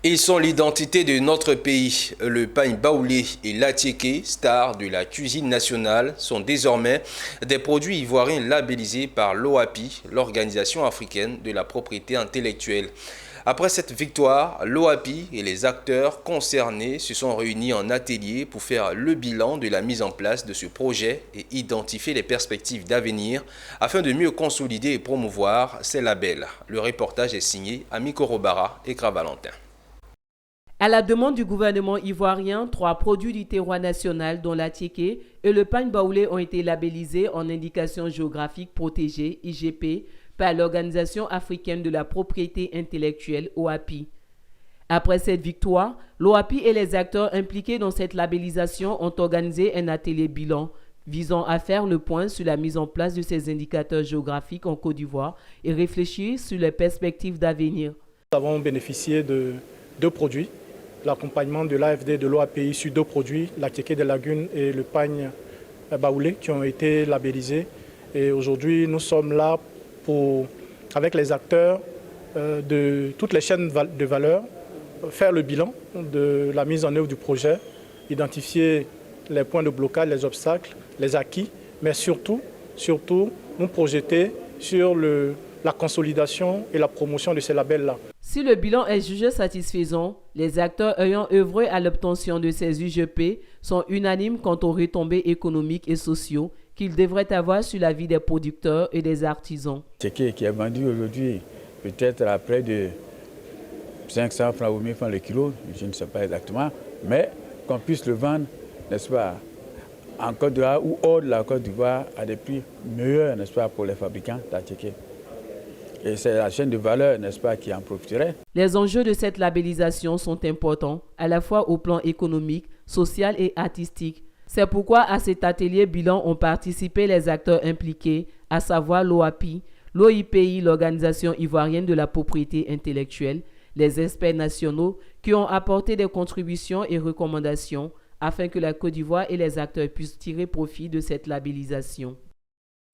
Ils sont l'identité de notre pays. Le pain baoulé et l'atiéké, stars de la cuisine nationale, sont désormais des produits ivoiriens labellisés par l'OAPI, l'Organisation africaine de la propriété intellectuelle. Après cette victoire, l'OAPI et les acteurs concernés se sont réunis en atelier pour faire le bilan de la mise en place de ce projet et identifier les perspectives d'avenir afin de mieux consolider et promouvoir ces labels. Le reportage est signé Amiko Robara et Valentin. À la demande du gouvernement ivoirien, 3 produits du terroir national, dont l'atiéké et le pain baoulé, ont été labellisés en indication géographique protégée, IGP, par l'Organisation africaine de la propriété intellectuelle, OAPI. Après cette victoire, l'OAPI et les acteurs impliqués dans cette labellisation ont organisé un atelier bilan visant à faire le point sur la mise en place de ces indicateurs géographiques en Côte d'Ivoire et réfléchir sur les perspectives d'avenir. Nous avons bénéficié de 2 produits. L'accompagnement de l'AFD de l'OAPI sur 2 produits, l'atiéké des lagunes et le pain baoulé, qui ont été labellisés. Et aujourd'hui, nous sommes là avec les acteurs de toutes les chaînes de valeur, faire le bilan de la mise en œuvre du projet, identifier les points de blocage, les obstacles, les acquis, mais surtout nous projeter sur la consolidation et la promotion de ces labels-là. Si le bilan est jugé satisfaisant, les acteurs ayant œuvré à l'obtention de ces UGP sont unanimes quant aux retombées économiques et sociaux qu'ils devraient avoir sur la vie des producteurs et des artisans. Ce qui est vendu aujourd'hui, peut-être à près de 500 francs ou 1000 francs le kilo, je ne sais pas exactement, mais qu'on puisse le vendre, n'est-ce pas, en Côte d'Ivoire ou hors de la Côte d'Ivoire à des prix meilleurs, n'est-ce pas, pour les fabricants d'atiéké. Et c'est la chaîne de valeur, n'est-ce pas, qui en profiterait. Les enjeux de cette labellisation sont importants, à la fois au plan économique, social et artistique. C'est pourquoi à cet atelier bilan ont participé les acteurs impliqués, à savoir l'OAPI, l'OIPI, l'Organisation ivoirienne de la propriété intellectuelle, les experts nationaux qui ont apporté des contributions et recommandations afin que la Côte d'Ivoire et les acteurs puissent tirer profit de cette labellisation.